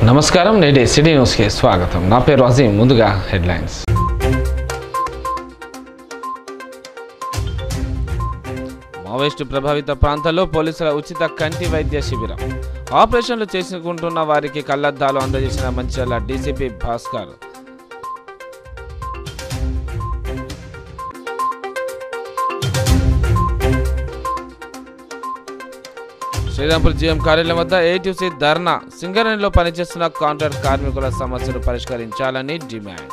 నమస్కారం, నేటి సిటీ న్యూస్కి స్వాగతం. నా పేరు అజీం. ముందుగా హెడ్లైన్స్. మావోయిస్టు ప్రభావిత ప్రాంతాల్లో పోలీసుల ఉచిత కంటి వైద్య శిబిరం. ఆపరేషన్లు చేసుకుంటున్న వారికి కళ్లద్దాలు అందజేసిన మంచిర్యాల డీసీపీ భాస్కర్. శ్రీరాంపూర్ జీఎం కార్యాలయం వద్ద ఏటీసీ ధర్నా. సింగరేణిలో పనిచేస్తున్న కాంట్రాక్ట్ కార్మికుల సమస్యలు పరిష్కరించాలని డిమాండ్.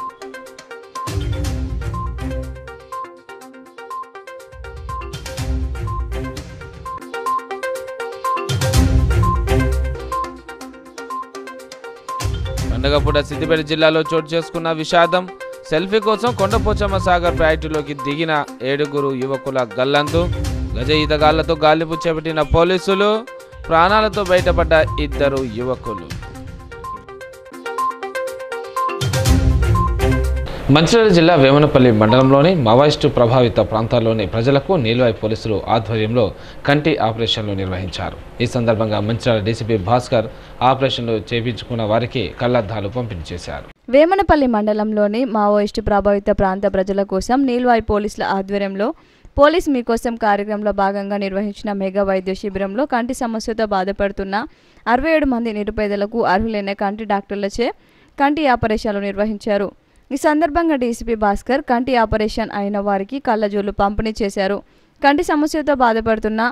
పండగపూట సిద్దిపేట జిల్లాలో చోటు చేసుకున్న విషాదం. సెల్ఫీ కోసం కొండపోచమ్మ సాగర్ ప్రాజెక్టులోకి దిగిన 7 యువకుల గల్లంతు. గజ ఈతగాళ్లతో గాలింపు చేపట్టిన పోలీసులు. ప్రాణాలతో బయటపడ్డ 2 యువకులు. మంచిర్యాల జిల్లా వేమనపల్లి మండలంలోని మావోయిస్టు ప్రభావిత ప్రాంతాల్లోని ప్రజలకు నీల్వాయి పోలీసులు ఆధ్వర్యంలో కంటి ఆపరేషన్లు నిర్వహించారు. ఈ సందర్భంగా మంచిర్యాల డీసీపీ భాస్కర్ ఆపరేషన్లు చేయించుకున్న వారికి కళ్లద్దాలు పంపిణీ చేశారు. వేమనపల్లి మండలంలోని మావోయిస్టు ప్రభావిత ప్రాంత ప్రజల కోసం నీల్వాయి పోలీసుల ఆధ్వర్యంలో పోలీస్ మీకోసం కార్యక్రమంలో భాగంగా నిర్వహించిన మెగా వైద్య శిబిరంలో కంటి సమస్యతో బాధపడుతున్న 67 మంది నిరుపేదలకు అర్హులైన కంటి డాక్టర్లచే కంటి ఆపరేషన్లు నిర్వహించారు. ఈ సందర్భంగా డీసీపీ భాస్కర్ కంటి ఆపరేషన్ అయిన వారికి కళ్ళజోళ్లు పంపిణీ చేశారు. కంటి సమస్యతో బాధపడుతున్న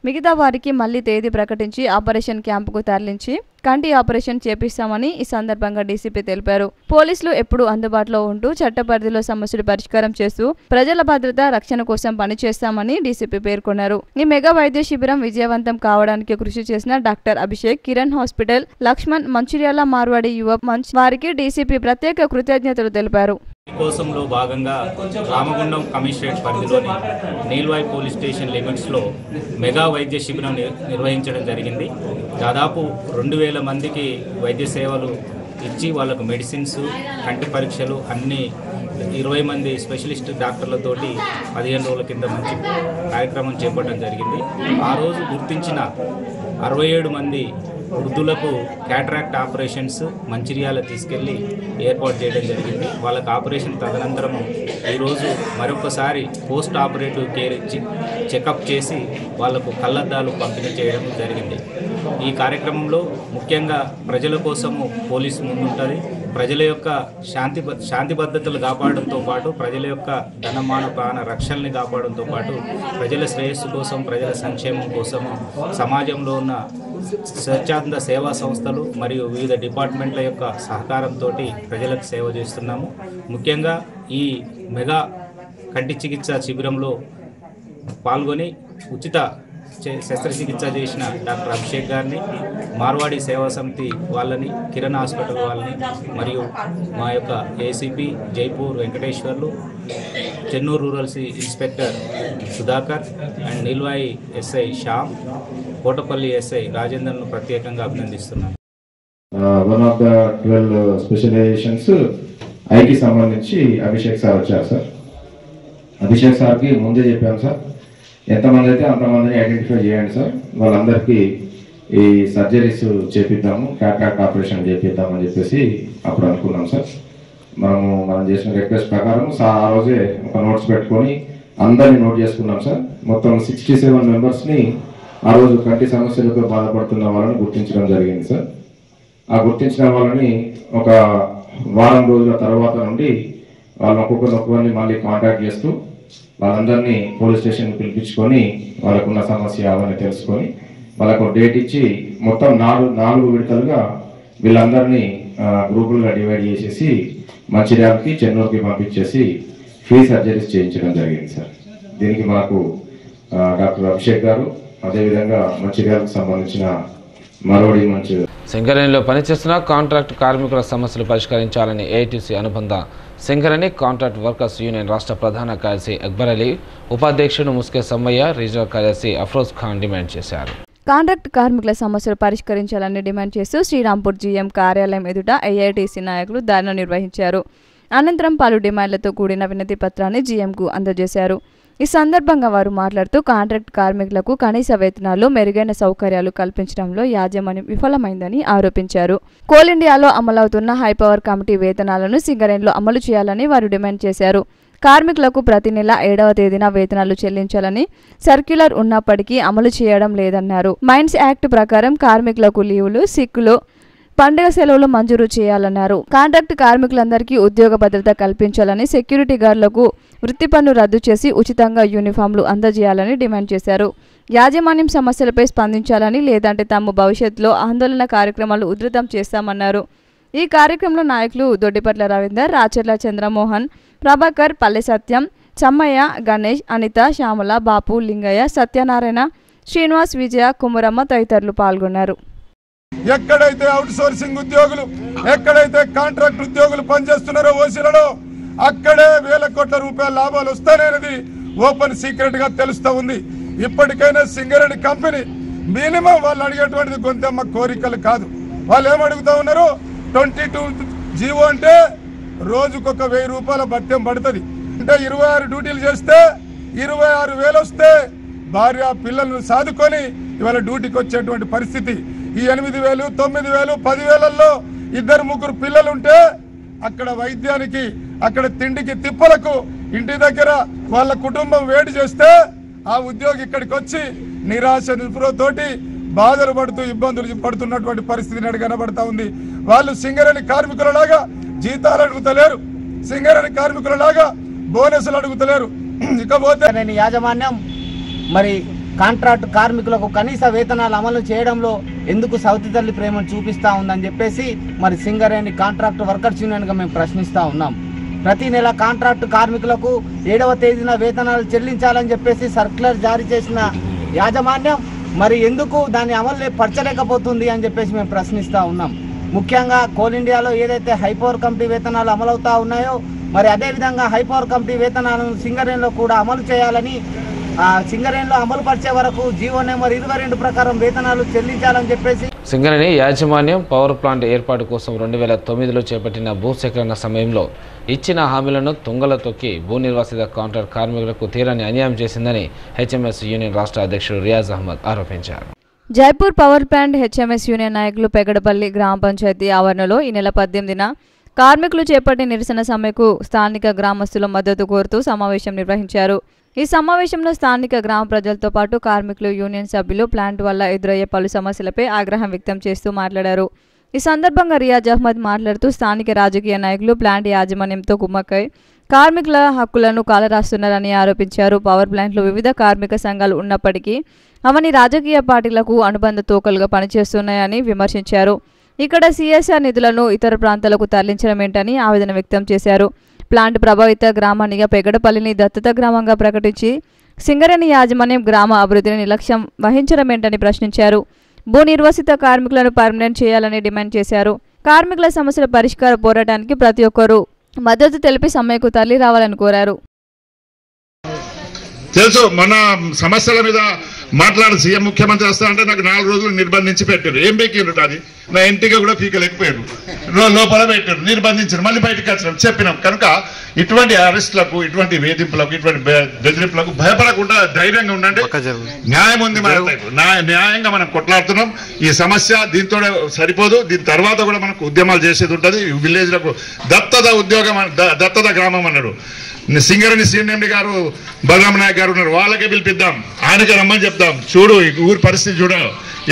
మిగతా వారికి మళ్లీ తేదీ ప్రకటించి ఆపరేషన్ క్యాంపుకు తరలించి కంటి ఆపరేషన్ చేపిస్తామని ఈ సందర్భంగా డీసీపీ తెలిపారు. పోలీసులు ఎప్పుడూ అందుబాటులో ఉంటూ చట్ట పరిధిలో సమస్యలు పరిష్కారం చేస్తూ ప్రజల భద్రత రక్షణ కోసం పనిచేస్తామని డీసీపీ పేర్కొన్నారు. ఈ మెగా వైద్య శిబిరం విజయవంతం కావడానికి కృషి చేసిన డాక్టర్ అభిషేక్, కిరణ్ హాస్పిటల్, లక్ష్మణ్, మంచిర్యాల మార్వాడి యువ మంచ్ వారికి డీసీపీ ప్రత్యేక కృతజ్ఞతలు తెలిపారు. కోసంలో భాగంగా రామగుండం కమిషనరేట్ పరిధిలోని నీల్వాయి పోలీస్ స్టేషన్ లిమిట్స్లో మెగా వైద్య శిబిరం నిర్వహించడం జరిగింది. దాదాపు 2000 మందికి వైద్య సేవలు ఇచ్చి వాళ్ళకు మెడిసిన్స్, కంటి పరీక్షలు అన్నీ 20 మంది స్పెషలిస్ట్ డాక్టర్లతోటి 15 రోజుల కింద మంచి కార్యక్రమం చేపట్టడం జరిగింది. ఆ రోజు గుర్తించిన 67 మంది వృద్ధులకు క్యాటరాక్ట్ ఆపరేషన్స్ మంచిర్యాల తీసుకెళ్లి ఏర్పాటు చేయడం జరిగింది. వాళ్ళకి ఆపరేషన్ తదనంతరము ఈరోజు మరొకసారి పోస్ట్ ఆపరేటివ్ కేర్ ఇచ్చి చెకప్ చేసి వాళ్లకు కళ్లద్దాలు పంపిణీ చేయడం జరిగింది. ఈ కార్యక్రమంలో ముఖ్యంగా ప్రజల కోసము పోలీసు ముందుంటుంది. ప్రజల యొక్క శాంతి భద్రతలు కాపాడడంతో పాటు ప్రజల యొక్క ధనమాన ప్రాణ రక్షణని కాపాడడంతో పాటు ప్రజల శ్రేయస్సు కోసం, ప్రజల సంక్షేమం కోసము సమాజంలో ఉన్న స్వచ్ఛంద సేవా సంస్థలు మరియు వివిధ డిపార్ట్మెంట్ల యొక్క సహకారంతో ప్రజలకు సేవ చేస్తున్నాము. ముఖ్యంగా ఈ మెగా కంటి చికిత్స శిబిరంలో పాల్గొని ఉచిత శస్త్రచికిత్స చేసిన డాక్టర్ అభిషేక్ గారిని, మార్వాడి సేవా సమితి వాళ్ళని, కిరణ్ హాస్పిటల్ వాళ్ళని మరియు మా యొక్క ACP Jaipur Venkateswarlu, Chennur rural inspector Sudhakar and Neelwai SI Shyam, Kotapalli SI రాజేందర్ను ప్రత్యేకంగా అభినందిస్తున్నాను. వన్ ఆఫ్ ద 12 స్పెషలైజేషన్స్ ఐకి సంబంధించి అభిషేక్ సార్ వచ్చారు సార్. అభిషేక్ సార్కి ముందే చెప్పాను సార్, ఎంతమంది అయితే అంతమందిని ఐడెంటిఫై చేయండి సార్, వాళ్ళందరికీ ఈ సర్జరీస్ చేపిద్దాము, క్యాటరాక్ట్ ఆపరేషన్ చేపిద్దామని చెప్పేసి అప్పుడు అనుకున్నాం సార్. మనం చేసిన రిక్వెస్ట్ ప్రకారం సార్ ఆ రోజే ఒక నోట్స్ పెట్టుకొని అందరినీ నోట్ చేసుకున్నాం సార్. మొత్తం 67 మెంబర్స్ని ఆ రోజు కంటి సమస్యలతో బాధపడుతున్న వాళ్ళని గుర్తించడం జరిగింది సార్. ఆ గుర్తించిన వాళ్ళని ఒక వారం రోజుల తర్వాత నుండి వాళ్ళని ఒక్కొక్కరిని మళ్ళీ కాంటాక్ట్ చేస్తూ వాళ్ళందరినీ పోలీస్ స్టేషన్ పిలిపించుకొని వాళ్ళకున్న సమస్య అవన్నీ తెలుసుకొని వాళ్ళకు డేట్ ఇచ్చి మొత్తం 4 విడతలుగా వీళ్ళందరినీ గ్రూపులుగా డివైడ్ చేసేసి మంచిర్యాలకి, చెన్నూరుకి పంపించేసి ఫ్రీ సర్జరీస్ చేయించడం జరిగింది సార్. దీనికి మాకు డాక్టర్ అభిషేక్ గారు, అదేవిధంగా మంచిర్యాలకు సంబంధించిన మరోడి మంచి సింగరేణిలో పనిచేస్తున్న కాంట్రాక్ట్ కార్మికుల సమస్యలు పరిష్కరించాలని ఏఐటీసీ అనుబంధ సింగరేణి కాంట్రాక్ట్ వర్కర్స్ యూనియన్ రాష్ట్ర ప్రధాన కార్యదర్శి అక్బర్ అలీ, ఉపాధ్యక్షుడు ముస్కే సమ్మయ్య, రీజనల్ కార్యదర్శి అఫ్రోజ్ ఖాన్ డిమాండ్ చేశారు. కాంట్రాక్ట్ కార్మికుల సమస్యలు పరిష్కరించాలని డిమాండ్ చేస్తూ శ్రీరాంపూర్ జీఎం కార్యాలయం ఎదుట ఏఐటీసీ నాయకులు ధర్నా నిర్వహించారు. అనంతరం పలు డిమాండ్లతో కూడిన వినతి పత్రాన్ని జీఎంకు అందజేశారు. ఈ సందర్భంగా వారు మాట్లాడుతూ కాంట్రాక్ట్ కార్మికులకు కనీస వేతనాలు, మెరుగైన సౌకర్యాలు కల్పించడంలో యాజమాన్యం విఫలమైందని ఆరోపించారు. కోల్ ఇండియాలో అమలవుతున్న హైపవర్ కమిటీ వేతనాలను సింగరేణిలో అమలు చేయాలని వారు డిమాండ్ చేశారు. కార్మికులకు ప్రతి నెల 7వ తేదీన వేతనాలు చెల్లించాలని సర్క్యులర్ ఉన్నప్పటికీ అమలు చేయడం లేదన్నారు. మైన్స్ యాక్ట్ ప్రకారం కార్మికులకు లీవులు, సిక్కులు, పండుగ సెలవులు మంజూరు చేయాలన్నారు. కాంట్రాక్ట్ కార్మికులందరికీ ఉద్యోగ భద్రత కల్పించాలని, సెక్యూరిటీ గార్డులకు వృత్తి పన్ను రద్దు చేసి ఉచితంగా యూనిఫామ్లు అందజేయాలని డిమాండ్ చేశారు. యాజమాన్యం సమస్యలపై స్పందించాలని, లేదంటే తాము భవిష్యత్తులో ఆందోళన కార్యక్రమాలు ఉధృతం చేస్తామన్నారు. ఈ కార్యక్రమంలో నాయకులు దొడ్డిపట్ల రవీందర్, రాచర్ల చంద్రమోహన్, ప్రభాకర్, పల్లె సత్యం, చమ్మయ్య, గణేష్, అనిత, శ్యామల, బాపు, లింగయ్య, సత్యనారాయణ, శ్రీనివాస్, విజయ, కుమరమ్మ తదితరులు పాల్గొన్నారు. ఎక్కడైతే అవుట్ సోర్సింగ్ ఉద్యోగులు, ఎక్కడైతే కాంట్రాక్ట్ ఉద్యోగులు పనిచేస్తున్నారో ఓసీలలో అక్కడే వేల కోట్ల రూపాయల లాభాలు వస్తాయనేది ఓపెన్ సీక్రెట్ గా తెలుస్తూ ఉంది. ఇప్పటికైనా సింగరేణి కంపెనీ మినిమం వాళ్ళు అడిగేటువంటిది కొంతమ్మ కోరికలు కాదు. వాళ్ళు ఏమడుగుతా ఉన్నారు? 22 జీవో అంటే రోజుకొక 1000 రూపాయల భత్యం పడుతుంది. అంటే 26 డ్యూటీలు చేస్తే 26,000 వస్తే భార్య పిల్లలను సాదుకొని ఇవాళ డ్యూటీకి వచ్చేటువంటి పరిస్థితి. ఈ 8,000, 9,000, 10,000ల్లో 2-3 పిల్లలుంటే అక్కడ వైద్యానికి, అక్కడ తిండికి, తిప్పలకు ఇంటి దగ్గర వాళ్ళ కుటుంబం వేడి చేస్తే ఆ ఉద్యోగి ఇక్కడికి వచ్చి నిరాశ నిస్పృహతోటి బాధలు పడుతూ ఇబ్బందులు పడుతున్నటువంటి పరిస్థితి కనబడతా ఉంది. వాళ్ళు సింగరేణి కార్మికులలాగా జీతాలు అడుగుతలేరు, సింగరేణి కార్మికులలాగా బోనసులు అడుగుతలేరు. ఇకపోతే యాజమాన్యం మరి కాంట్రాక్ట్ కార్మికులకు కనీస వేతనాలు అమలు చేయడంలో ఎందుకు సౌతి తల్లి ప్రేమను చూపిస్తూ ఉందని చెప్పేసి మరి సింగరేణి కాంట్రాక్ట్ వర్కర్స్ యూనియన్గా మేము ప్రశ్నిస్తూ ఉన్నాం. ప్రతి నెల కాంట్రాక్ట్ కార్మికులకు 7వ తేదీన వేతనాలు చెల్లించాలని చెప్పేసి సర్క్యులర్ జారీ చేసిన యాజమాన్యం మరి ఎందుకు దాన్ని అమలు పరచలేకపోతుంది అని చెప్పేసి మేము ప్రశ్నిస్తూ ఉన్నాం. ముఖ్యంగా కోల్ ఇండియాలో ఏదైతే హైపవర్ కమిటీ వేతనాలు అమలవుతా ఉన్నాయో మరి అదేవిధంగా హైపవర్ కమిటీ వేతనాలను సింగరేణిలో కూడా అమలు చేయాలని, సింగరేణిలో అమలు పరిచే వరకు జీవో నెంబర్ 22 ప్రకారం వేతనాలు చెల్లించాలని చెప్పేసి సింగరేణి యాజమాన్యం పవర్ ప్లాంట్ ఏర్పాటు కోసం 2009లో చేపట్టిన భూసేకరణ సమయంలో ఇచ్చిన హామీలను తుంగల తొక్కి భూ నిర్వాసిత కాంట్రాక్ట్ కార్మికులకు తీరని అన్యాయం చేసిందని హెచ్ఎంఎస్ యూనియన్ రాష్ట్ర అధ్యక్షుడు రియాజ్ అహ్మద్ ఆరోపించారు. Jaipur power plant HMS union నాయకులు పెగడపల్లి గ్రామ పంచాయతీ ఆవరణలో ఈ నెల 18న కార్మికులు చేపట్టిన నిరసన సమ్మెకు స్థానిక గ్రామస్తుల మద్దతు కోరుతూ సమావేశం నిర్వహించారు. ఈ సమావేశంలో స్థానిక గ్రామ ప్రజలతో పాటు కార్మికులు, యూనియన్ సభ్యులు ప్లాంట్ వల్ల ఎదురయ్యే పలు సమస్యలపై ఆగ్రహం వ్యక్తం చేస్తూ మాట్లాడారు. ఈ సందర్భంగా రియాజ్ అహ్మద్ మాట్లాడుతూ స్థానిక రాజకీయ నాయకులు ప్లాంట్ యాజమాన్యంతో కుమ్మక్కై కార్మికుల హక్కులను కాలరాస్తున్నారని ఆరోపించారు. పవర్ ప్లాంట్లో వివిధ కార్మిక సంఘాలు ఉన్నప్పటికీ అవన్నీ రాజకీయ పార్టీలకు అనుబంధ తోకలుగా పనిచేస్తున్నాయని విమర్శించారు. ఇక్కడ సిఎస్ఆర్ నిధులను ఇతర ప్రాంతాలకు తరలించడం ఏంటని ఆవేదన వ్యక్తం చేశారు. ప్లాంట్ ప్రభావిత గ్రామానిగా పెగడపల్లిని దత్తత గ్రామంగా ప్రకటించి సింగరేణి యాజమాన్యం గ్రామ అభివృద్ధిని నిర్లక్ష్యం వహించడం ఏంటని ప్రశ్నించారు. భూ నిర్వసిత కార్మికులను పర్మనెంట్ చేయాలని డిమాండ్ చేశారు. కార్మికుల సమస్యల పరిష్కార పోరాటానికి ప్రతి ఒక్కరూ మద్దతు తెలిపి సమ్మెకు తరలి రావాలని కోరారు. తెలుసు మన సమస్యల మీద మాట్లాడి సీఎం ముఖ్యమంత్రి వస్తానంటే నాకు 4 రోజులు నిర్బంధించి పెట్టారు. ఏం పెట్టారు? అది నా ఇంటికి కూడా పీకలేకపోయారు, లోపల పెట్టారు, నిర్బంధించారు, మళ్ళీ బయటకు వచ్చినాం చెప్పినాం. కనుక ఇటువంటి అరెస్టులకు, ఇటువంటి వేధింపులకు, ఇటువంటి బెదిరింపులకు భయపడకుండా ధైర్యంగా ఉండండి. న్యాయం ఉంది మన వైపు, న్యాయంగా మనం కొట్లాడుతున్నాం. ఈ సమస్య దీంతో సరిపోదు, దీని తర్వాత కూడా మనకు ఉద్యమాలు చేసేది ఉంటుంది. విలేజ్లకు దత్తత ఉద్యోగం, దత్తత గ్రామం అన్నాడు. సింగరేణి సీఎండి గారు, బలరామ నాయక్ గారు ఉన్నారు, వాళ్ళకే పిలిపిద్దాం, ఆయనకే రమ్మని చెప్దాం. చూడు ఈ ఊరి పరిస్థితి చూడ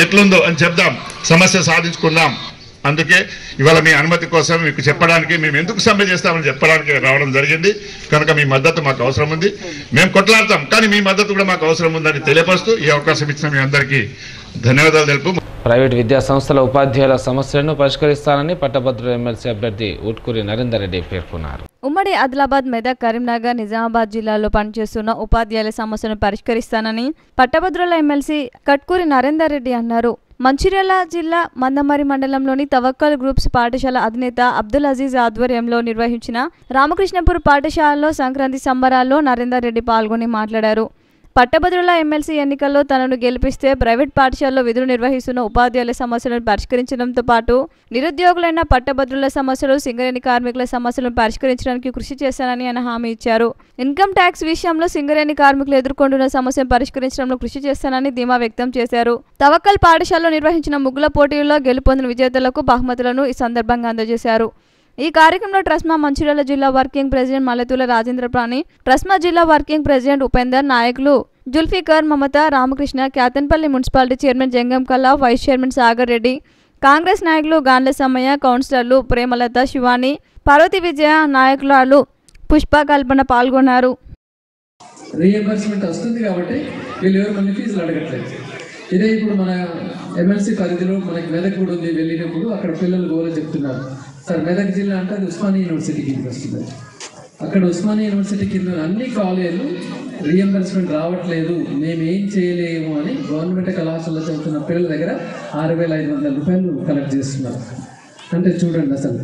ఎట్లుందో అని చెప్దాం, సమస్య సాధించుకుందాం. అందుకే ఇవాళ మీ అనుమతి కోసం మీకు చెప్పడానికి, మేము ఎందుకు సమ్మె చేస్తామని చెప్పడానికి రావడం జరిగింది. కనుక మీ మద్దతు మాకు అవసరం ఉంది, మేము కొట్లాడతాం, కానీ మీ మద్దతు కూడా మాకు అవసరం ఉందని తెలియపరుస్తూ ఈ అవకాశం ఇచ్చిన మీ అందరికీ ధన్యవాదాలు తెలుపు. ప్రైవేట్ విద్యా సంస్థల ఉపాధ్యాయుల సమస్యలను పరిష్కరిస్తానని పట్టభద్రుల ఎమ్మెల్సీ అభ్యర్థి ఉట్కూరి నరేందర్ రెడ్డి పేర్కొన్నారు. ఉమ్మడి ఆదిలాబాద్, మెదక్, కరీంనగర్, నిజామాబాద్ జిల్లాల్లో పనిచేస్తున్న ఉపాధ్యాయుల సమస్యను పరిష్కరిస్తానని పట్టభద్రుల ఎమ్మెల్సీ కట్కూరి నరేందర్ రెడ్డి అన్నారు. మంచిర్యాల జిల్లా మందమరి మండలంలోని తవక్కల్ గ్రూప్స్ పాఠశాల అధినేత అబ్దుల్ అజీజ్ ఆధ్వర్యంలో నిర్వహించిన రామకృష్ణపూర్ పాఠశాలలో సంక్రాంతి సంబరాల్లో నరేందర్ రెడ్డి పాల్గొని మాట్లాడారు. పట్టభద్రుల ఎమ్మెల్సీ ఎన్నికల్లో తనను గెలిపిస్తే ప్రైవేట్ పాఠశాలలో విధులు నిర్వహిస్తున్న ఉపాధ్యాయుల సమస్యలను పరిష్కరించడంతో పాటు నిరుద్యోగులైన పట్టభద్రుల సమస్యలు, సింగరేణి కార్మికుల సమస్యలను పరిష్కరించడానికి కృషి చేశానని ఆయన హామీ ఇచ్చారు. ఇన్కమ్ ట్యాక్స్ విషయంలో సింగరేణి కార్మికులు ఎదుర్కొంటున్న సమస్యను పరిష్కరించడంలో కృషి చేస్తానని ధీమా వ్యక్తం చేశారు. తవక్కల్ పాఠశాలలో నిర్వహించిన ముగ్గుల పోటీల్లో గెలుపొందిన విజేతలకు బహుమతులను ఈ సందర్భంగా అందజేశారు. ఈ కార్యక్రమంలో ట్రస్మా మంచిర్యాల జిల్లా వర్కింగ్ ప్రెసిడెంట్ మల్లెతుల రాజేంద్ర ప్రాణి, ట్రస్మా జిల్లా వర్కింగ్ ప్రెసిడెంట్ ఉపేందర్, నాయకులు జుల్ఫికర్, మమత, రామకృష్ణ, క్యాతన్పల్లి మున్సిపాలిటీ చైర్మన్ జంగం కల్లా, వైస్ చైర్మన్ సాగర్ రెడ్డి, కాంగ్రెస్ నాయకులు గాండ్ల సమ్మయ్య, కౌన్సిలర్లు ప్రేమలత, శివాని, పార్వతి విజయ, నాయకులు పుష్ప, కల్పన పాల్గొన్నారు. రీఎంబర్స్మెంట్ వస్తుంది కాబట్టి వీళ్ళు ఎవరు మన ఫీజులు అడగట్లేదు. ఇదే ఇప్పుడు మన ఎమ్మెల్సీ పరిధిలో మనకి మెదక్ కూడా ఉంది. వెళ్ళినప్పుడు అక్కడ పిల్లలు గోల చెప్తున్నారు, సార్ మెదక్ జిల్లా అంటే అది ఉస్మానియా యూనివర్సిటీ కింద వస్తుంది. అక్కడ ఉస్మానియా యూనివర్సిటీ కింద అన్ని కాలేజీలు రీఎంబర్స్మెంట్ రావట్లేదు, మేమేం చేయలేము అని గవర్నమెంట్ కళాశాలలో చదువుతున్న పిల్లల దగ్గర 6,500 రూపాయలు కలెక్ట్ చేస్తున్నారు. అంటే చూడండి, అసలు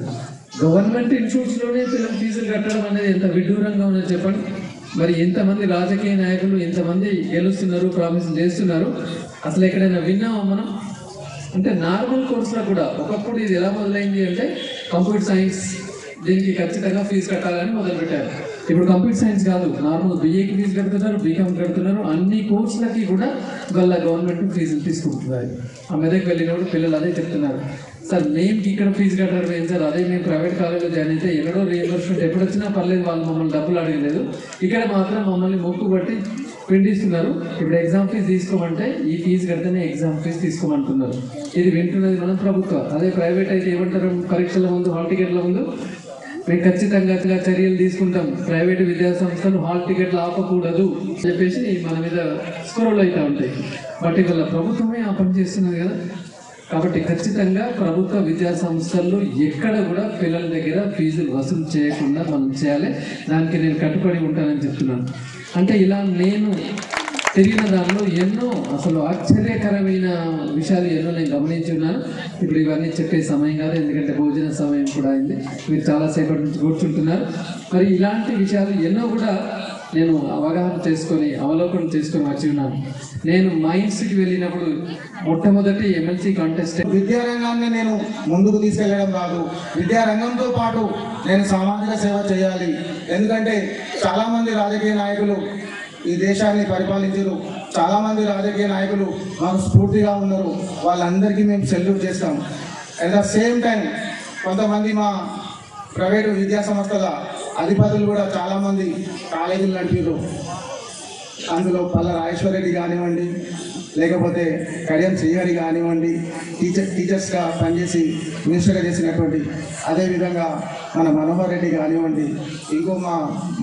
గవర్నమెంట్ ఇన్స్టిట్యూట్స్లోనే పిల్లలు ఫీజులు కట్టడం అనేది ఎంత విడ్డూరంగా ఉన్నది చెప్పండి. మరి ఎంతమంది రాజకీయ నాయకులు ఎంతమంది గెలుస్తున్నారు, ప్రామిస్ చేస్తున్నారు, అసలు ఎక్కడైనా విన్నామా మనం? అంటే నార్మల్ కోర్సులో కూడా ఒకప్పుడు ఇది ఎలా మొదలైంది అంటే కంప్యూటర్ సైన్స్ దీనికి ఖచ్చితంగా ఫీజు కట్టాలని మొదలుపెట్టారు. ఇప్పుడు కంప్యూటర్ సైన్స్ కాదు, నార్మల్ BAకి ఫీజు కడుతున్నారు, BCom కడుతున్నారు, అన్ని కోర్సులకి కూడా వాళ్ళ గవర్నమెంట్ ఫీజులు తీసుకుంటున్నారు. ఆ మెదక్ వెళ్ళినప్పుడు పిల్లలు అదే చెప్తున్నారు, సార్ మేము ఇక్కడ ఫీజు కట్టడం ఏం సార్, అదే మేము ప్రైవేట్ కాలేజీలో జాయిన్ అయితే ఎక్కడో రీఎంబర్స్మెంట్ ఎప్పుడు వచ్చినా పర్లేదు, వాళ్ళు మమ్మల్ని డబ్బులు అడగలేదు, ఇక్కడ మాత్రం మమ్మల్ని మొక్కు బట్టి పిండిస్తున్నారు. ఇప్పుడు ఎగ్జామ్ ఫీజు తీసుకోమంటే ఈ ఫీజు కడితేనే ఎగ్జామ్ ఫీజు తీసుకోమంటున్నారు. ఇది వింటున్నది మన ప్రభుత్వం. అదే ప్రైవేట్ అయితే ఏమంటారు, పరీక్షల ముందు, హాల్ టికెట్ల ముందు మేము ఖచ్చితంగా చర్యలు తీసుకుంటాం, ప్రైవేటు విద్యా సంస్థలు హాల్ టికెట్లు ఆపకూడదు చెప్పేసి మన మీద స్కోర్లు అవుతూ ఉంటాయి. బట్ ఇవాళ ప్రభుత్వమే ఆ పని చేస్తున్నది కదా. కాబట్టి ఖచ్చితంగా ప్రభుత్వ విద్యా సంస్థల్లో ఎక్కడ కూడా పిల్లల దగ్గర ఫీజులు వసూలు చేయకుండా మనం చేయాలి. దానికి నేను కట్టుబడి ఉంటానని చెప్తున్నాను. అంటే ఇలా నేను తిరిగిన దానిలో ఎన్నో అసలు ఆశ్చర్యకరమైన విషయాలు ఎన్నో నేను గమనించి ఉన్నాను. ఇప్పుడు ఇవన్నీ చెప్పే సమయం కాదు, ఎందుకంటే భోజన సమయం కూడా అయింది. మీరు చాలాసేపటి నుంచి కూర్చుంటున్నారు. మరి ఇలాంటి విషయాలు ఎన్నో కూడా నేను అవగాహన చేసుకొని అవలోకనం చేసుకొని వచ్చి ఉన్నాను. నేను మైన్స్కి వెళ్ళినప్పుడు మొట్టమొదటి ఎమ్మెల్సీ కాంటెస్ట్ విద్యారంగాన్ని నేను ముందుకు తీసుకెళ్లడం కాదు, విద్యారంగంతో పాటు నేను సామాజిక సేవ చేయాలి. ఎందుకంటే చాలామంది రాజకీయ నాయకులు ఈ దేశాన్ని పరిపాలించారు, చాలామంది రాజకీయ నాయకులు మాకు స్ఫూర్తిగా ఉన్నారు, వాళ్ళందరికీ మేము సెల్యూట్ చేస్తాం. అట్ ద సేమ్ టైం కొంతమంది మా ప్రైవేటు విద్యా సంస్థల అధిపతులు కూడా చాలామంది కాలేజీలు నడిపారు. అందులో పల్ల రాజేశ్వరరెడ్డి కానివ్వండి, లేకపోతే కడియం శ్రీహరి కానివ్వండి, టీచర్స్గా పనిచేసి మినిస్టర్గా చేసినటువంటి, అదేవిధంగా మన మనోహర్ రెడ్డి కానివ్వండి, ఇంకో మా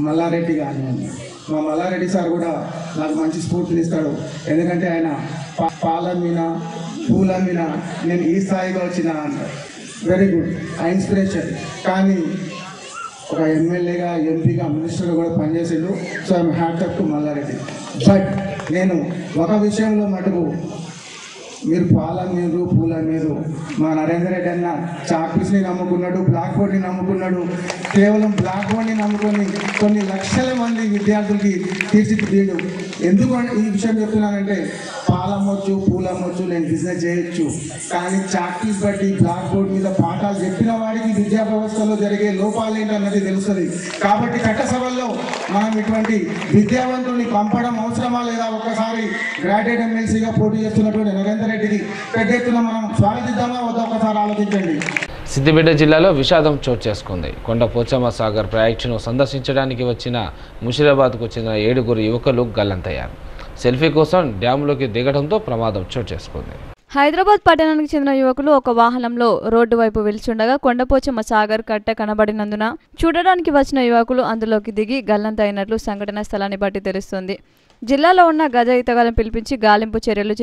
మల్లారెడ్డి కానివ్వండి. మా మల్లారెడ్డి సార్ కూడా నాకు మంచి స్ఫూర్తినిస్తాడు. ఎందుకంటే ఆయన పాలమ్మిన పూలమ్మిన నేను ఈ స్థాయిగా వచ్చినా అంటారు. వెరీ గుడ్, ఆ ఇన్స్పిరేషన్. కానీ ఒక ఎమ్మెల్యేగా, ఎంపీగా, మినిస్టర్గా కూడా పనిచేసాడు. So I'm hat up to Malla Reddy. But నేను ఒక విషయంలో మటుకు, మీరు పాలమ్మీరు పూలమ్మీరు, మా నరేందర్ రెడ్డి అన్న చాక్పీస్ని నమ్ముకున్నాడు, బ్లాక్ బోర్డ్ని నమ్ముకున్నాడు. కేవలం బ్లాక్ బోర్డ్ని నమ్ముకొని కొన్ని లక్షల మంది విద్యార్థులకి తీర్చిదిద్దాడు. ఎందుకు ఈ విషయం చెప్తున్నానంటే, పాలమ్మొచ్చు, పూలమ్మొచ్చు, నేను బిజినెస్ చేయొచ్చు, కానీ చాక్పీస్ బట్టి బ్లాక్ బోర్డ్ మీద పాఠాలు చెప్పిన వాడికి విద్యా వ్యవస్థలో జరిగే లోపాలు ఏంటన్నది తెలుస్తుంది. కాబట్టి చట్టసభల్లో మనం ఇటువంటి విద్యావంతుల్ని పంపడం అవసరమా లేదా? ఒక్కసారి గ్రాడ్యుయేట్ ఎమ్మెల్సీగా పోటీ చేస్తున్నటువంటి నరేందర్ రెడ్డికి పెద్ద ఎత్తున మనం స్వాగతిద్దామా వద్ద ఒకసారి ఆలోచించండి. సిద్దిపేట జిల్లాలో విషాదం చోటు చేసుకుంది. కొండ పోచమ్మ సాగర్ ప్రాజెక్టును సందర్శించడానికి వచ్చిన ముషిరాబాద్కు చెందిన 7 యువకులు గల్లంతయ్యారు. సెల్ఫీ కోసం డ్యాంలోకి దిగడంతో ప్రమాదం చోటు చేసుకుంది. హైదరాబాద్ పట్టణానికి చెందిన యువకులు ఒక వాహనంలో రోడ్డు వైపు వెళ్తుండగా కొండపోచమ్మ సాగర్ కట్ట కనబడినందున చూడడానికి వచ్చిన యువకులు అందులోకి దిగి గల్లంతైనట్లు సంఘటన స్థలాన్ని బట్టి తెలుస్తుంది. జిల్లాలో ఉన్న గజ ఈతగాలను పిలిపించి గాలింపు చర్యలు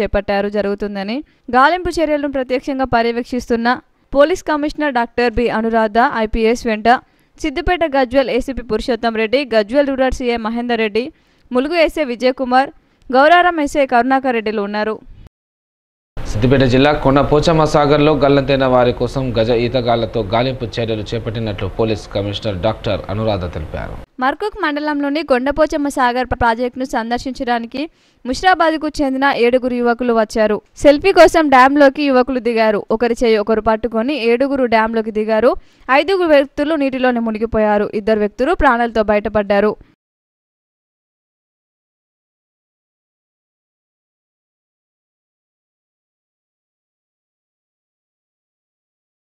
జరుగుతుందని గాలింపు చర్యలను ప్రత్యక్షంగా పర్యవేక్షిస్తున్న police commissioner doctor B Anuradha IPS వెంట Siddipet Gajwel ACP Purushottam Reddy, Gajwel rural CI Mahender Reddy, Mulugu SI Vijay Kumar, Gouraram SI Karunakar రెడ్డిలు ఉన్నారు. సిద్దిపేట జిల్లా కొండ పోచమ్మ సాగర్లో గల్లంతైన వారి కోసం గజ ఈతగాళ్లతో గాలింపు చర్యలు చేపట్టినట్లు పోలీస్ కమిషనర్ డాక్టర్ అనురాధ తెలిపారు. మర్కుక్ మండలంలోని కొండపోచమ్మ సాగర్ ప్రాజెక్టును సందర్శించడానికి ముషిరాబాద్కు చెందిన 7 యువకులు వచ్చారు. సెల్ఫీ కోసం డ్యాంలోకి యువకులు దిగారు. ఒకరి చేయి ఒకరు పట్టుకొని 7 డ్యాంలోకి దిగారు. 5 వ్యక్తులు నీటిలోనే మునిగిపోయారు. 2 వ్యక్తులు ప్రాణాలతో బయటపడ్డారు.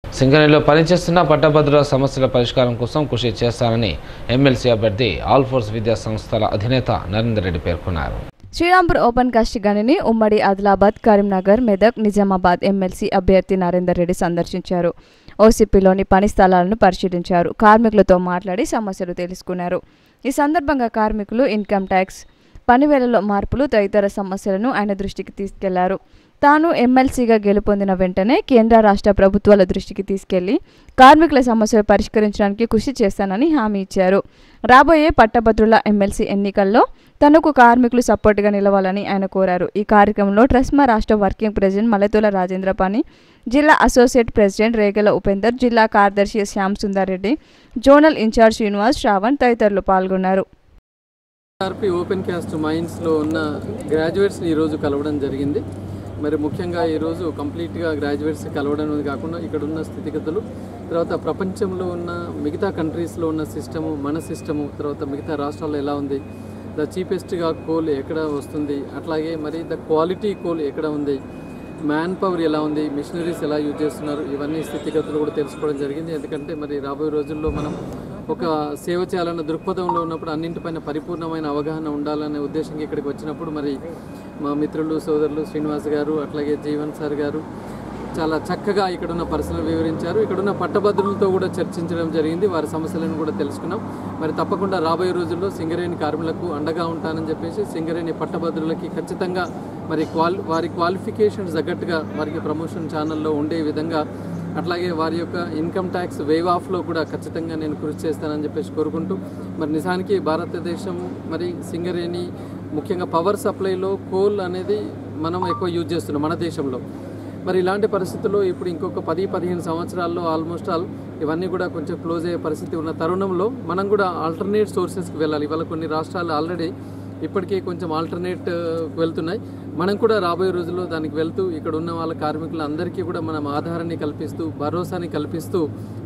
సింగరేణిలో పనిచేస్తున్న పట్టభద్రుల సమస్యల పరిష్కారం కోసం కృషి చేస్తానని ఎమ్మెల్సీ అభ్యర్థి ఆల్ ఫోర్స్ విద్యా సంస్థల అధినేత నరేందర్ రెడ్డి పేర్కొన్నారు. శ్రీరాంపూర్ ఓపెన్ కాస్ట్ గనిని ఉమ్మడి ఆదిలాబాద్, కరీంనగర్, మెదక్, నిజామాబాద్ ఎమ్మెల్సీ అభ్యర్థి నరేందర్ రెడ్డి సందర్శించారు. ఓసీపీలోని పని స్థలాలను పరిశీలించారు. కార్మికులతో మాట్లాడి సమస్యలు తెలుసుకున్నారు. ఈ సందర్భంగా కార్మికులు ఇన్కమ్ ట్యాక్స్, పనివేళలో మార్పులు తదితర సమస్యలను ఆయన దృష్టికి తీసుకెళ్లారు. తాను ఎమ్మెల్సీగా గెలుపొందిన వెంటనే కేంద్ర రాష్ట్ర ప్రభుత్వాల దృష్టికి తీసుకెళ్లి కార్మికుల సమస్యలు పరిష్కరించడానికి కృషి చేస్తానని హామీ ఇచ్చారు. రాబోయే పట్టభద్రుల ఎమ్మెల్సీ ఎన్నికల్లో తనకు కార్మికులు సపోర్టుగా నిలవాలని ఆయన కోరారు. ఈ కార్యక్రమంలో ట్రస్మా రాష్ట్ర వర్కింగ్ ప్రెసిడెంట్ మలెతుల రాజేంద్రపాణి, జిల్లా అసోసియేట్ ప్రెసిడెంట్ రేగల ఉపేందర్, జిల్లా కార్యదర్శి శ్యామ్ సుందర్ రెడ్డి, జోనల్ ఇన్ఛార్జ్ శ్రీనివాస్, శ్రావణ్ తదితరులు పాల్గొన్నారు. ఓపెన్ కాస్ట్ మైన్స్లో ఉన్న గ్రాడ్యుయేట్స్ని ఈరోజు కలవడం జరిగింది. మరి ముఖ్యంగా ఈరోజు కంప్లీట్గా గ్రాడ్యుయేట్స్ కలవడం కాకుండా ఇక్కడ ఉన్న స్థితిగతులు, తర్వాత ప్రపంచంలో ఉన్న మిగతా కంట్రీస్లో ఉన్న సిస్టము, మన సిస్టము, తర్వాత మిగతా రాష్ట్రాల్లో ఎలా ఉంది, ద చీపెస్ట్గా కోల్ ఎక్కడ వస్తుంది, అట్లాగే మరి ద క్వాలిటీ కోల్ ఎక్కడ ఉంది, మ్యాన్ పవర్ ఎలా ఉంది, మిషనరీస్ ఎలా యూజ్ చేస్తున్నారు, ఇవన్నీ స్థితిగతులు కూడా తెలుసుకోవడం జరిగింది. ఎందుకంటే మరి రాబోయే రోజుల్లో మనం ఒక సేవ చేయాలన్న దృక్పథంలో ఉన్నప్పుడు అన్నింటిపైన పరిపూర్ణమైన అవగాహన ఉండాలనే ఉద్దేశంగా ఇక్కడికి వచ్చినప్పుడు మరి మా మిత్రులు, సోదరులు శ్రీనివాస్ గారు, అట్లాగే జీవన్ సార్ గారు చాలా చక్కగా ఇక్కడున్న పరిస్థితులు వివరించారు. ఇక్కడున్న పట్టభద్రులతో కూడా చర్చించడం జరిగింది. వారి సమస్యలను కూడా తెలుసుకున్నాం. మరి తప్పకుండా రాబోయే రోజుల్లో సింగరేణి కార్మికులకు అండగా ఉంటానని చెప్పేసి సింగరేణి పట్టభద్రులకి ఖచ్చితంగా మరి వారి క్వాలిఫికేషన్స్ తగ్గట్టుగా వారికి ప్రమోషన్ ఛానల్లో ఉండే విధంగా, అట్లాగే వారి యొక్క ఇన్కమ్ ట్యాక్స్ వేవ్ ఆఫ్లో కూడా ఖచ్చితంగా నేను కృషి చేస్తానని చెప్పేసి కోరుకుంటూ, మరి నిజానికి భారతదేశం మరి సింగరేణి ముఖ్యంగా పవర్ సప్లైలో కోల్ అనేది మనం ఎక్కువ యూజ్ చేస్తున్నాం మన దేశంలో. మరి ఇలాంటి పరిస్థితుల్లో ఇప్పుడు ఇంకొక 10-15 సంవత్సరాల్లో ఆల్మోస్ట్ ఆల్ ఇవన్నీ కూడా కొంచెం క్లోజ్ అయ్యే పరిస్థితి ఉన్న తరుణంలో మనం కూడా ఆల్టర్నేట్ సోర్సెస్కి వెళ్ళాలి. ఇవాళ కొన్ని రాష్ట్రాలు ఆల్రెడీ ఇప్పటికీ కొంచెం ఆల్టర్నేట్ వెళ్తున్నాయి. మనం కూడా రాబోయే రోజుల్లో దానికి వెళ్తూ ఇక్కడ ఉన్న వాళ్ళ కార్మికులందరికీ కూడా మనం ఆధారాన్ని కల్పిస్తూ, భరోసాని కల్పిస్తూ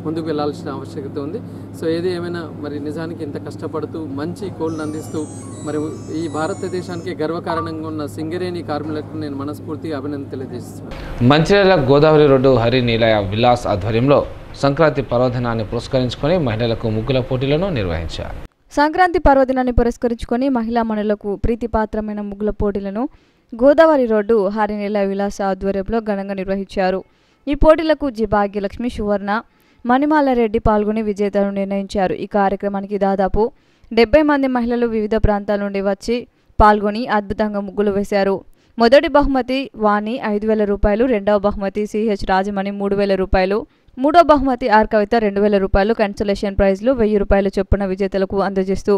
ముందుకు వెళ్లాల్సిన ఆవశ్యకత ఉంది. సో ఏది ఏమైనా మరి నిజానికి ఇంత కష్టపడుతూ మంచి కోల్ని అందిస్తూ మరి ఈ భారతదేశానికి గర్వకారణంగా ఉన్న సింగరేణి కార్మికులకు నేను మనస్ఫూర్తిగా అభినందన తెలియజేస్తున్నాను. మంచిర్యాల గోదావరి రోడ్డు హరి నీలయ విలాస్ ఆధ్వర్యంలో సంక్రాంతి పర్వదినాన్ని పురస్కరించుకొని మహిళలకు ముగ్గుల పోటీలను నిర్వహించారు. సంక్రాంతి పర్వదినాన్ని పురస్కరించుకొని మహిళా మణులకు ప్రీతిపాత్రమైన ముగ్గుల పోటీలను గోదావరి రోడ్డు హరినీల విలాస ఆధ్వర్యంలో ఘనంగా నిర్వహించారు. ఈ పోటీలకు జి భాగ్యలక్ష్మి, సువర్ణ, మణిమాలారెడ్డి పాల్గొని విజేతలను నిర్ణయించారు. ఈ కార్యక్రమానికి దాదాపు 70 మంది మహిళలు వివిధ ప్రాంతాల నుండి వచ్చి పాల్గొని అద్భుతంగా ముగ్గులు వేశారు. మొదటి బహుమతి వాణి 5,000 రూపాయలు, రెండవ బహుమతి సిహెచ్ రాజమణి 3,000 రూపాయలు, మూడో బహుమతి ఆర్ కవిత 2,000 రూపాయలు, కన్సలేషన్ ప్రైజ్లు 1,000 రూపాయల చొప్పున విజేతలకు అందజేస్తూ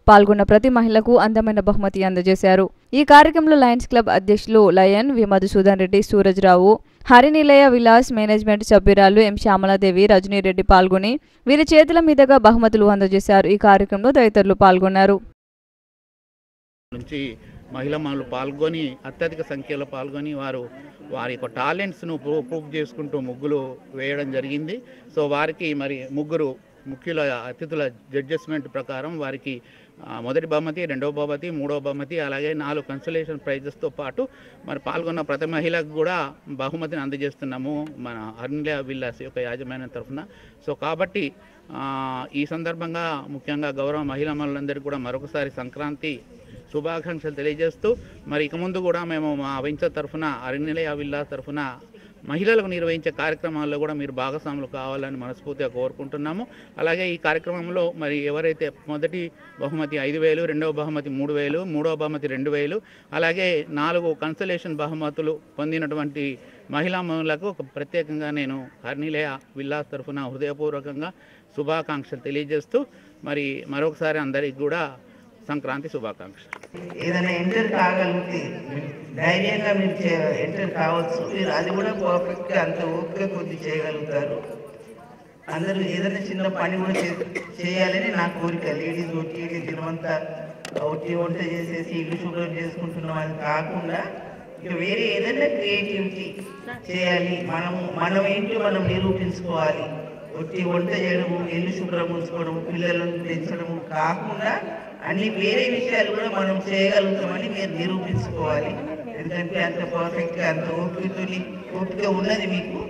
పాల్గొన్న ప్రతి మహిళకు అందమైన బహుమతి అందజేశారు. ఈ కార్యక్రమంలో లయన్స్ క్లబ్ అధ్యక్షులు లయన్ వి మధుసూదన్ రెడ్డి, సూరజ్రావు, హరినిలయ విలాస్ మేనేజ్మెంట్ సభ్యురాలు ఎం శ్యామలాదేవి, రజనీరెడ్డి పాల్గొని వీరి చేతుల మీదుగా బహుమతులు అందజేశారు. ఈ కార్యక్రమంలో తదితరులు పాల్గొన్నారు. మహిళా మనులు పాల్గొని అత్యధిక సంఖ్యలో పాల్గొని వారి యొక్క టాలెంట్స్ను ప్రూవ్ చేసుకుంటూ ముగ్గులు వేయడం జరిగింది. సో వారికి మరి ముగ్గురు ముఖ్యుల అతిథుల జడ్జెస్మెంట్ ప్రకారం వారికి మొదటి బహుమతి, రెండవ బహుమతి, మూడవ బహుమతి, అలాగే 4 కన్సలేషన్ ప్రైజెస్తో పాటు మరి పాల్గొన్న ప్రతి మహిళకు కూడా బహుమతిని అందజేస్తున్నాము మన హరినిలయ విల్లాస్ యొక్క యాజమాన్యం తరఫున. సో కాబట్టి ఈ సందర్భంగా ముఖ్యంగా గౌరవ మహిళా మనులందరికీ కూడా మరొకసారి సంక్రాంతి శుభాకాంక్షలు తెలియజేస్తూ మరి ఇక ముందు కూడా మేము మా వెంచర్ తరఫున హరినిలయ విల్లాస్ తరఫున మహిళలకు నిర్వహించే కార్యక్రమాల్లో కూడా మీరు భాగస్వాములు కావాలని మనస్ఫూర్తిగా కోరుకుంటున్నాము. అలాగే ఈ కార్యక్రమంలో మరి ఎవరైతే మొదటి బహుమతి 5,000, రెండవ బహుమతి 3,000, మూడవ బహుమతి 2,000, అలాగే 4 కన్సలేషన్ బహుమతులు పొందినటువంటి మహిళా మనులకు ప్రత్యేకంగా నేను హరినిలయ విల్లాస్ తరఫున హృదయపూర్వకంగా శుభాకాంక్షలు తెలియజేస్తూ మరి మరొకసారి అందరికీ కూడా సంక్రాంతి శుభాకాంక్షలు. ఏదైనా ఎంటర్ కాగలిగితే ధైర్యంగా మీరు ఎంటర్ కావచ్చు. మీరు అది కూడా పర్ఫెక్ట్గా అంత ఓపిక కొద్ది చేయగలుగుతారు. అందరూ ఏదైనా చిన్న పని కూడా చేయాలని నా కోరిక. లేడీస్ ఒట్టి దినమంతా ఒట్టి వంట చేసేసి ఇల్లు శుభ్రం చేసుకుంటున్నాం అది కాకుండా ఇక వేరే ఏదైనా క్రియేటివిటీ చేయాలి. మనం ఏంటో మనం నిరూపించుకోవాలి. ఒట్టి వంట చేయడము, ఇల్లు శుభ్రం ఉంచుకోవడము, పిల్లలను పెంచడము కాకుండా అన్ని వేరే విషయాలు కూడా మనం చేయగలుగుతామని మీరు నిరూపించుకోవాలి. ఎందుకంటే అంత పర్ఫెక్ట్గా అంత ఓపిక ఉన్నది మీకు.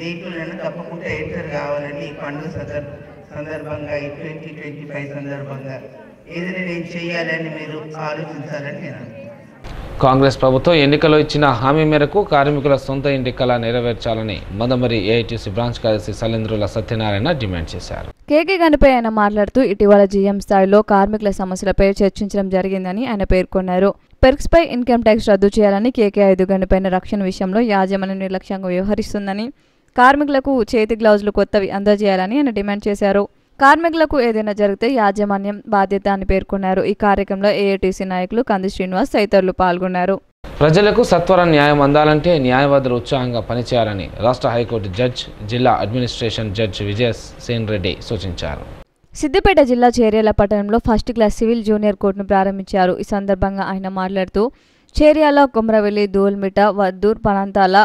దేంట్లోనైనా తప్పకుండా ఎంటర్ కావాలని ఈ పండుగ సందర్భంగా ఈ 2025 సందర్భంగా ఏదైనా నేను చేయాలని మీరు ఆలోచించాలని నేను. కాంగ్రెస్ ప్రభుత్వం ఎన్నికల్లో ఇచ్చిన హామీ మేరకు కార్మికుల సొంత ఇంటి కళ నెరవేర్చాలని మందమరి ఏఐటీసీ బ్రాంచ్ కార్యదర్శి సలేంద్రుల సత్యనారాయణ డిమాండ్ చేశారు. కేకే గణపై ఆయన మాట్లాడుతూ ఇటీవల జీఎం స్థాయిలో కార్మికుల సమస్యలపై చర్చించడం జరిగిందని ఆయన పేర్కొన్నారు. పెర్క్స్పై ఇన్కమ్ ట్యాక్స్ రద్దు చేయాలని, కేకే 5 గంటపైన రక్షణ విషయంలో యాజమాన్యం నిర్లక్ష్యంగా వ్యవహరిస్తుందని, కార్మికులకు చేతి గ్లౌజులు కొత్తవి అందజేయాలని ఆయన డిమాండ్ చేశారు. కార్మికులకు ఏదైనా జరిగితే యాజమాన్యం బాధ్యత అని పేర్కొన్నారు. ఈ కార్యక్రమంలో ఏఐటీసీ నాయకులు కంది శ్రీనివాస్ తదితరులు పాల్గొన్నారు. ప్రజలకు సత్వర న్యాయం అందాలంటే న్యాయవాదులు ఉత్సాహంగా పనిచేయాలని రాష్ట్ర హైకోర్టు జడ్జ్, జిల్లా అడ్మినిస్ట్రేషన్ జడ్జ్ విజయసేన్ రెడ్డి సూచించారు. సిద్దిపేట జిల్లా చేర్యాల పట్టణంలో ఫస్ట్ క్లాస్ సివిల్ జూనియర్ కోర్టును ప్రారంభించారు. ఈ సందర్భంగా ఆయన మాట్లాడుతూ చేర్యాల, కొమరవెల్లి, దూల్మిట, వద్దూర్ ప్రాంతాల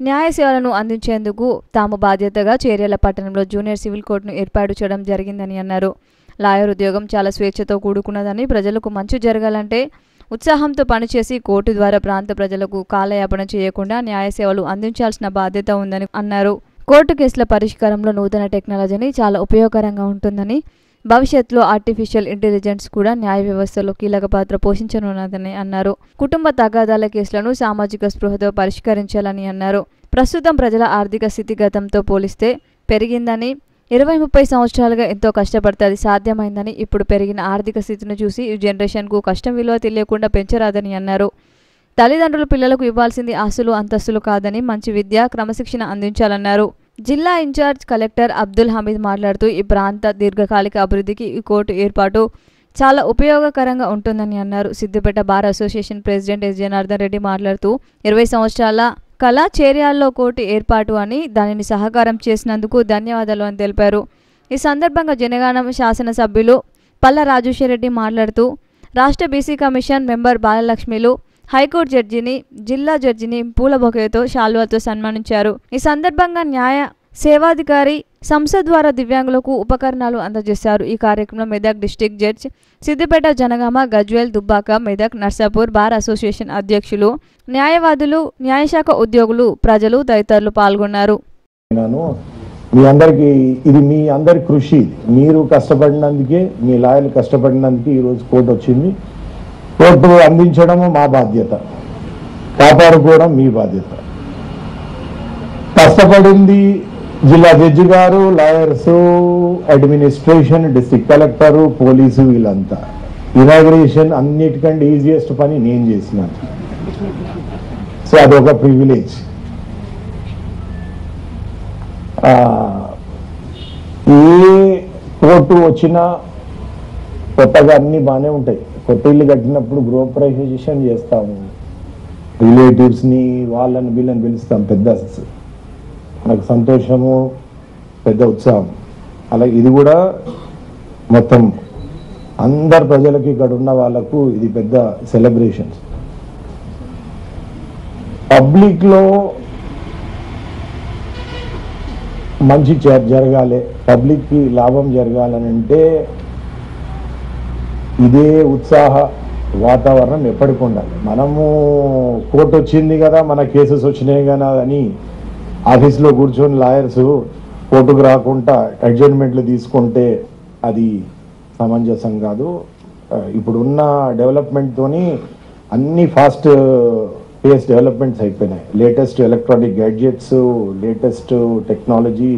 న్యాయ సేవలను అందించేందుకు తాము బాధ్యతగా చేర్యాల పట్టణంలో జూనియర్ సివిల్ కోర్టును ఏర్పాటు చేయడం జరిగిందని అన్నారు. లాయర్ ఉద్యోగం చాలా స్వేచ్ఛతో కూడుకున్నదని, ప్రజలకు మంచి జరగాలంటే ఉత్సాహంతో పనిచేసి కోర్టు ద్వారా ప్రాంత ప్రజలకు కాలయాపన చేయకుండా న్యాయ సేవలు అందించాల్సిన బాధ్యత ఉందని అన్నారు. కోర్టు కేసుల పరిష్కారంలో నూతన టెక్నాలజీని చాలా ఉపయోగకరంగా ఉంటుందని, భవిష్యత్తులో ఆర్టిఫిషియల్ ఇంటెలిజెన్స్ కూడా న్యాయ వ్యవస్థలో కీలక పాత్ర పోషించనున్నదని అన్నారు. కుటుంబ తగాదాల కేసులను సామాజిక స్పృహతో పరిష్కరించాలని అన్నారు. ప్రస్తుతం ప్రజల ఆర్థిక స్థితిగతంతో పోలిస్తే పెరిగిందని, 20-30 సంవత్సరాలుగా ఎంతో కష్టపడితే అది సాధ్యమైందని, ఇప్పుడు పెరిగిన ఆర్థిక స్థితిని చూసి ఈ జనరేషన్కు కష్టం విలువ తెలియకుండా పెంచరాదని అన్నారు. తల్లిదండ్రులు పిల్లలకు ఇవ్వాల్సింది ఆస్తులు అంతస్తులు కాదని, మంచి విద్య, క్రమశిక్షణ అందించాలన్నారు. జిల్లా ఇన్ఛార్జ్ కలెక్టర్ అబ్దుల్ హమీద్ మాట్లాడుతూ ఈ ప్రాంత దీర్ఘకాలిక అభివృద్ధికి ఈ కోర్టు ఏర్పాటు చాలా ఉపయోగకరంగా ఉంటుందని అన్నారు. Siddipet bar association president S Janardhan Reddy మాట్లాడుతూ 20 సంవత్సరాల కళ చేర్యాల్లో కోర్టు ఏర్పాటు అని, దానిని సహకారం చేసినందుకు ధన్యవాదాలు అని తెలిపారు. ఈ సందర్భంగా జనగానం శాసనసభ్యులు పల్ల రాజేశ్వర్ రెడ్డి మాట్లాడుతూ రాష్ట్ర బీసీ కమిషన్ మెంబర్ బాలలక్ష్మిలు, హైకోర్టు జడ్జిని, జిల్లా జడ్జిని పూల బొకేతో, శాల్వాతో సన్మానించారు. ఈ సందర్భంగా న్యాయ సేవాధికారి సంస్థ ద్వారా దివ్యాంగులకు ఉపకరణాలు అందజేశారు. ఈ కార్యక్రమంలో Medak district judge, Siddipet, Jangaon, Gajwel, Dubbaka, Medak, Narsapur bar association అధ్యక్షులు, న్యాయవాదులు, న్యాయశాఖ ఉద్యోగులు, ప్రజలు తదితరులు పాల్గొన్నారు. మీ అందరికీ ఇది మీ అందరి కృషి, మీరు కష్టపడినందుకే, మీ లాయర్లు కష్టపడినందుకే ఈరోజు కోర్టు వచ్చింది. కోర్టు అందించడము మా బాధ్యత, కాపాడుకోవడం మీ బాధ్యత. కష్టపడింది జిల్లా జడ్జి గారు, lawyers, administration, district collector, police, వీళ్ళంతా. ఇనాగ్రేషన్ అన్నిటికంటే ఈజియెస్ట్ పని నేను చేసినాను. సో అదొక ప్రివిలేజ్. ఏ కోర్టు వచ్చినా కొత్తగా అన్నీ బాగానే ఉంటాయి. కొత్త ఇల్లు కట్టినప్పుడు గృహప్రవేశం చేస్తాము, రిలేటివ్స్ని వాళ్ళని వీళ్ళని పిలుస్తాం. పెద్ద నాకు సంతోషము, పెద్ద ఉత్సాహం. అలాగే ఇది కూడా మొత్తం అందరు ప్రజలకి, ఇక్కడ ఉన్న వాళ్ళకు ఇది పెద్ద సెలబ్రేషన్స్. పబ్లిక్లో మంచి జరగాలి, పబ్లిక్కి లాభం జరగాలనంటే ఇదే ఉత్సాహ వాతావరణం ఎప్పటికి ఉండాలి. మనము కోర్టు వచ్చింది కదా, మన కేసెస్ వచ్చినాయి కదా అని ఆఫీస్లో కూర్చొని లాయర్స్ కోర్టుకు రాకుండా అడ్జర్న్మెంట్లు తీసుకుంటే అది సమంజసం కాదు. ఇప్పుడున్న డెవలప్మెంట్తోని అన్ని ఫాస్ట్ పేస్ డెవలప్మెంట్స్ అయిపోయినాయి. Latest electronic gadgets, latest technology,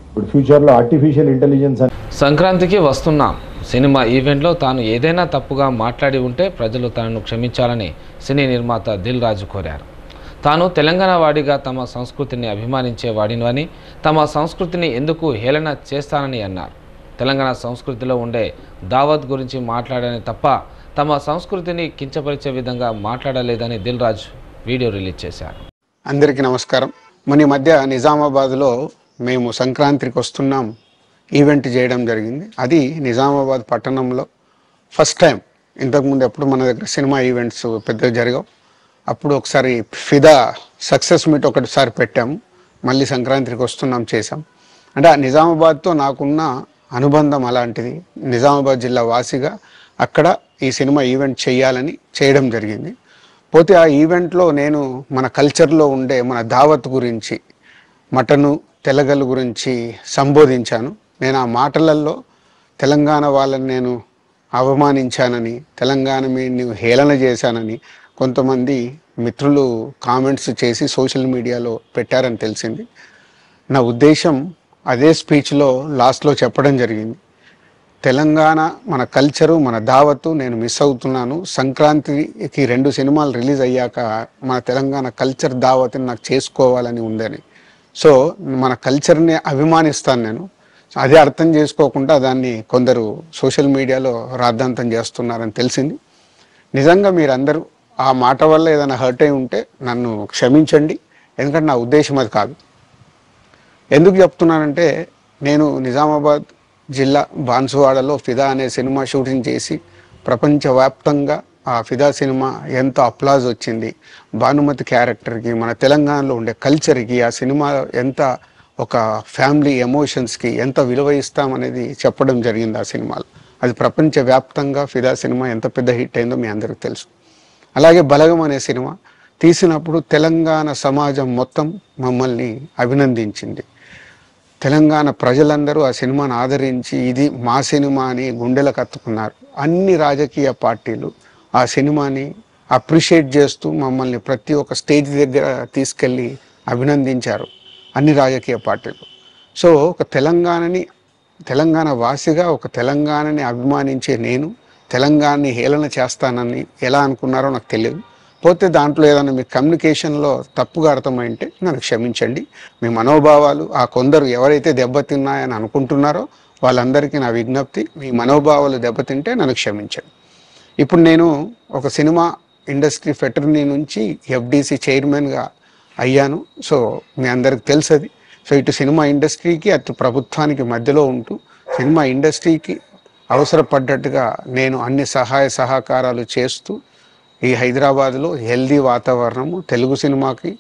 ఇప్పుడు ఫ్యూచర్లో ఆర్టిఫిషియల్ ఇంటెలిజెన్స్. సంక్రాంతికి వస్తున్నాం. సినిమా ఈవెంట్లో తాను ఏదైనా తప్పుగా మాట్లాడి ఉంటే ప్రజలు తనను క్షమించాలని సినీ నిర్మాత దిల్ రాజు కోరారు. తాను తెలంగాణ వాడిగా తమ సంస్కృతిని అభిమానించే వాడినని, తమ సంస్కృతిని ఎందుకు హేళన చేస్తానని అన్నారు. తెలంగాణ సంస్కృతిలో ఉండే దావత్ గురించి మాట్లాడని తప్ప తమ సంస్కృతిని కించపరిచే విధంగా మాట్లాడలేదని దిల్ రాజు వీడియో రిలీజ్ చేశారు. అందరికీ నమస్కారం. మన మధ్య నిజామాబాద్లో మేము సంక్రాంతికి వస్తున్నాం ఈవెంట్ చేయడం జరిగింది. అది నిజామాబాద్ పట్టణంలో ఫస్ట్ టైం. ఇంతకుముందు ఎప్పుడు మన దగ్గర సినిమా ఈవెంట్స్ పెద్దగా జరగవు. అప్పుడు ఒకసారి ఫిదా సక్సెస్ మీట్ ఒకటిసారి పెట్టాము. మళ్ళీ సంక్రాంతికి వస్తున్నాం చేసాం. అంటే ఆ నిజామాబాద్తో నాకున్న అనుబంధం అలాంటిది. నిజామాబాద్ జిల్లా వాసిగా అక్కడ ఈ సినిమా ఈవెంట్ చేయాలని చేయడం జరిగింది. పోతే ఆ ఈవెంట్లో నేను మన కల్చర్లో ఉండే మన దావత్ గురించి, మటను తెలగలు గురించి సంబోధించాను. నేను ఆ మాటలలో తెలంగాణ వాళ్ళని నేను అవమానించానని, తెలంగాణ నేను హేళన చేశానని కొంతమంది మిత్రులు కామెంట్స్ చేసి సోషల్ మీడియాలో పెట్టారని తెలిసింది. నా ఉద్దేశం అదే స్పీచ్లో లాస్ట్లో చెప్పడం జరిగింది. తెలంగాణ మన కల్చరు, మన దావత్తు నేను మిస్ అవుతున్నాను. సంక్రాంతికి 2 సినిమాలు రిలీజ్ అయ్యాక మన తెలంగాణ కల్చర్ దావత్ని నాకు చేసుకోవాలని ఉందని. సో మన కల్చర్ని అభిమానిస్తాను నేను. అదే అర్థం చేసుకోకుండా దాన్ని కొందరు సోషల్ మీడియాలో రాద్ధాంతం చేస్తున్నారని తెలిసింది. నిజంగా మీరందరూ ఆ మాట వల్ల ఏదైనా హర్ట్ అయి ఉంటే నన్ను క్షమించండి. ఎందుకంటే నా ఉద్దేశం అది కాదు. ఎందుకు చెప్తున్నానంటే, నేను నిజామాబాద్ జిల్లా బాన్సువాడలో ఫిదా అనే సినిమా షూటింగ్ చేసి ప్రపంచవ్యాప్తంగా ఆ ఫిదా సినిమా ఎంత అప్లాజ్ వచ్చింది, భానుమతి క్యారెక్టర్కి, మన తెలంగాణలో ఉండే కల్చర్కి, ఆ సినిమా ఎంత ఒక ఫ్యామిలీ ఎమోషన్స్కి ఎంత విలువ ఇస్తామనేది చెప్పడం జరిగింది ఆ సినిమాలో. అది ప్రపంచవ్యాప్తంగా ఫిదా సినిమా ఎంత పెద్ద హిట్ అయిందో మీ అందరికీ తెలుసు. అలాగే బలగం అనే సినిమా తీసినప్పుడు తెలంగాణ సమాజం మొత్తం మమ్మల్ని అభినందించింది. తెలంగాణ ప్రజలందరూ ఆ సినిమాను ఆదరించి ఇది మా సినిమా అని గుండెలకు కత్తుకున్నారు. అన్ని రాజకీయ పార్టీలు ఆ సినిమాని అప్రిషియేట్ చేస్తూ మమ్మల్ని ప్రతి ఒక్క స్టేజ్ దగ్గర తీసుకెళ్ళి అభినందించారు అన్ని రాజకీయ పార్టీలు. సో ఒక తెలంగాణ వాసిగా ఒక తెలంగాణని అభిమానించే నేను తెలంగాణని హేళన చేస్తానని ఎలా అనుకున్నారో నాకు తెలియదు. పోతే దాంట్లో ఏదైనా మీ కమ్యూనికేషన్లో తప్పుగా అర్థమైంటే నన్ను క్షమించండి. మీ మనోభావాలు ఆ కొందరు ఎవరైతే దెబ్బతిన్నాయని అనుకుంటున్నారో వాళ్ళందరికీ నా విజ్ఞప్తి, మీ మనోభావాలు దెబ్బతింటే నన్ను క్షమించండి. ఇప్పుడు నేను ఒక సినిమా ఇండస్ట్రీ ఫెటర్నీ నుంచి FDC చైర్మన్గా అయ్యాను. సో మీ అందరికి తెలుసది. సో ఇటు సినిమా ఇండస్ట్రీకి అటు ప్రభుత్వానికి మధ్యలో ఉంటూ సినిమా ఇండస్ట్రీకి అవసరపడ్డట్టుగా నేను అన్ని సహాయ సహకారాలు చేస్తూ ఈ హైదరాబాద్లో హెల్దీ వాతావరణము, తెలుగు సినిమాకి,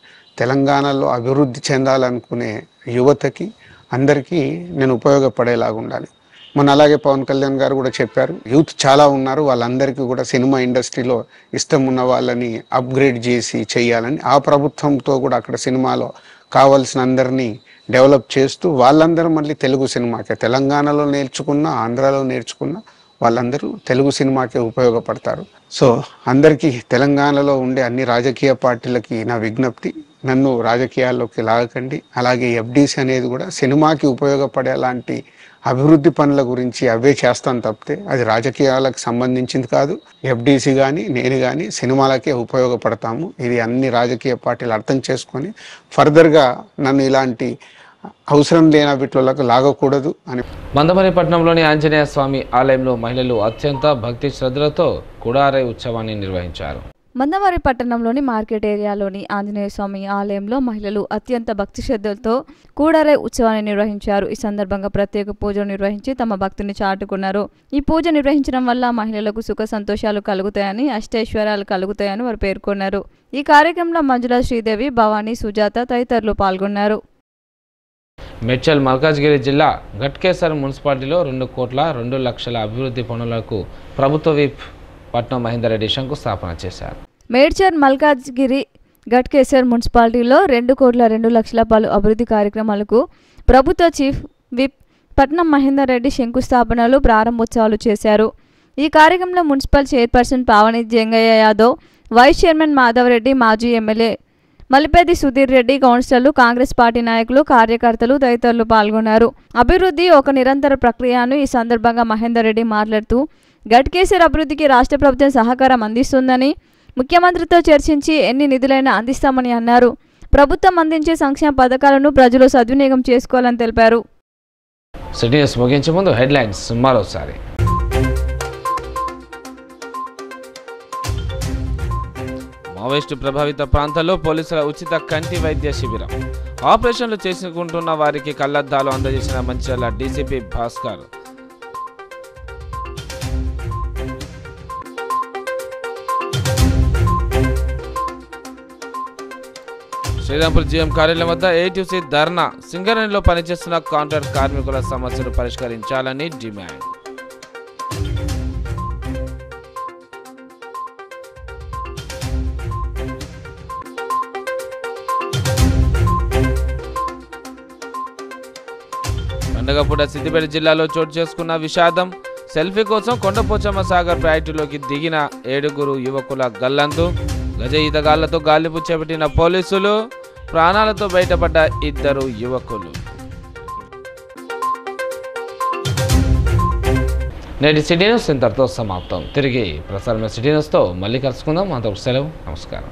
తెలంగాణలో అభివృద్ధి చెందాలనుకునే యువతకి అందరికీ నేను ఉపయోగపడేలాగా ఉండాలి. మన అలాగే పవన్ కళ్యాణ్ గారు కూడా చెప్పారు, యూత్ చాలా ఉన్నారు, వాళ్ళందరికీ కూడా సినిమా ఇండస్ట్రీలో ఇష్టం ఉన్న వాళ్ళని అప్గ్రేడ్ చేసి చేయాలని, ఆ ప్రభుత్వంతో కూడా అక్కడ సినిమాలో కావాల్సిన అందరినీ డెవలప్ చేస్తూ వాళ్ళందరూ మళ్ళీ తెలుగు సినిమాకే, తెలంగాణలో నేర్చుకున్న, ఆంధ్రాలో నేర్చుకున్న వాళ్ళందరూ తెలుగు సినిమాకే ఉపయోగపడతారు. సో అందరికీ తెలంగాణలో ఉండే అన్ని రాజకీయ పార్టీలకి నా విజ్ఞప్తి, నన్ను రాజకీయాల్లోకి లాగకండి. అలాగే FDC అనేది కూడా సినిమాకి ఉపయోగపడే లాంటి అభివృద్ధి పనుల గురించి అవే చేస్తాను తప్పితే అది రాజకీయాలకు సంబంధించింది కాదు. FDC కానీ నేను కానీ సినిమాలకే ఉపయోగపడతాము. ఇది అన్ని రాజకీయ పార్టీలు అర్థం చేసుకొని ఫర్దర్గా నన్ను ఇలాంటి అవసరం లేని వీటిలోకి లాగకూడదు అని. మందమరి పట్టణంలోని ఆంజనేయ స్వామి ఆలయంలో మహిళలు అత్యంత భక్తి శ్రద్ధలతో కుడారై ఉత్సవాన్ని నిర్వహించారు. మందమరి పట్టణంలోని మార్కెట్ ఏరియాలోని ఆంజనేయ స్వామి ఆలయంలో మహిళలు అత్యంత భక్తి శ్రద్ధలతో కూడారై ఉత్సవాన్ని నిర్వహించారు. ఈ సందర్భంగా ప్రత్యేక పూజలు నిర్వహించి తమ భక్తిని చాటుకున్నారు. ఈ పూజ నిర్వహించడం వల్ల మహిళలకు సుఖ సంతోషాలు కలుగుతాయని, అష్టైశ్వర్యాలు కలుగుతాయని వారు పేర్కొన్నారు. ఈ కార్యక్రమంలో మంజుల శ్రీదేవి, భవానీ, సుజాత తదితరులు పాల్గొన్నారు. మేడ్చల్ మల్కాజ్గిరి జిల్లా ఘట్కేసర్ మున్సిపాలిటీలో 2,02,00,000 అభివృద్ధి పనులకు ప్రభుత్వ విప్ పట్నం మహేందర్ రెడ్డి శంకుస్థాపన చేశారు. మేడ్చల్ మల్కాజ్గిరి ఘట్కేసర్ మున్సిపాలిటీలో 2,02,00,000 పలు అభివృద్ధి కార్యక్రమాలకు ప్రభుత్వ చీఫ్ విప్ పట్నం మహేందర్ రెడ్డి శంకుస్థాపనలు, ప్రారంభోత్సవాలు చేశారు. ఈ కార్యక్రమంలో municipal chairperson Pavani Jangaiah Yadav, vice chairman Madhav Reddy, మాజీ ఎమ్మెల్యే మలిపేది సుధీర్ రెడ్డి, కౌన్సిలర్లు, కాంగ్రెస్ పార్టీ నాయకులు, కార్యకర్తలు తదితరులు పాల్గొన్నారు. అభివృద్ధి ఒక నిరంతర ప్రక్రియను ఈ సందర్భంగా మహేందర్ రెడ్డి మాట్లాడుతూ ఘట్కేసర్ అభివృద్ధికి రాష్ట్ర ప్రభుత్వం సహకారం అందిస్తుందని, ముఖ్యమంత్రితో చర్చించి ఎన్ని నిధులైనా అందిస్తామని అన్నారు. ప్రభుత్వం అందించే సంక్షేమ పథకాలను ప్రజలు సద్వినియోగం చేసుకోవాలని తెలిపారు. సిటీ న్యూస్ ముగించే ముందు హెడ్లైన్స్ మరోసారి. మావోయిస్టు ప్రభావిత ప్రాంతాల్లో పోలీసుల ఉచిత కంటి వైద్య శిబిరం. ఆపరేషన్లు చేసుకుంటున్న వారికి కళ్లద్దాలు అందజేసిన మంచిర్యాల డీసీపీ భాస్కర్. శ్రీరాంపూర్ జీఎం కార్యాలయం వద్ద ఏటీసీ ధర్నా. సింగరేణిలో పనిచేస్తున్న కాంట్రాక్ట్ కార్మికుల సమస్యలు పరిష్కరించాలని డిమాండ్. పండగపూట సిద్దిపేట జిల్లాలో చోటు చేసుకున్న విషాదం. సెల్ఫీ కోసం కొండపోచమ్మ సాగర్ ప్రాజెక్టులోకి దిగిన 7 యువకుల గల్లంతు. గజ ఈతగాళ్లతో గాలింపు చేపట్టిన పోలీసులు. ప్రాణాలతో బయటపడ్డ 2 యువకులు. నేటి సిటీ న్యూస్ ఇంతటితో సమాప్తం. తిరిగి ప్రసారమైన సిటీ న్యూస్తో మళ్ళీ కలుసుకుందాం. అంతకు సెలవు. నమస్కారం.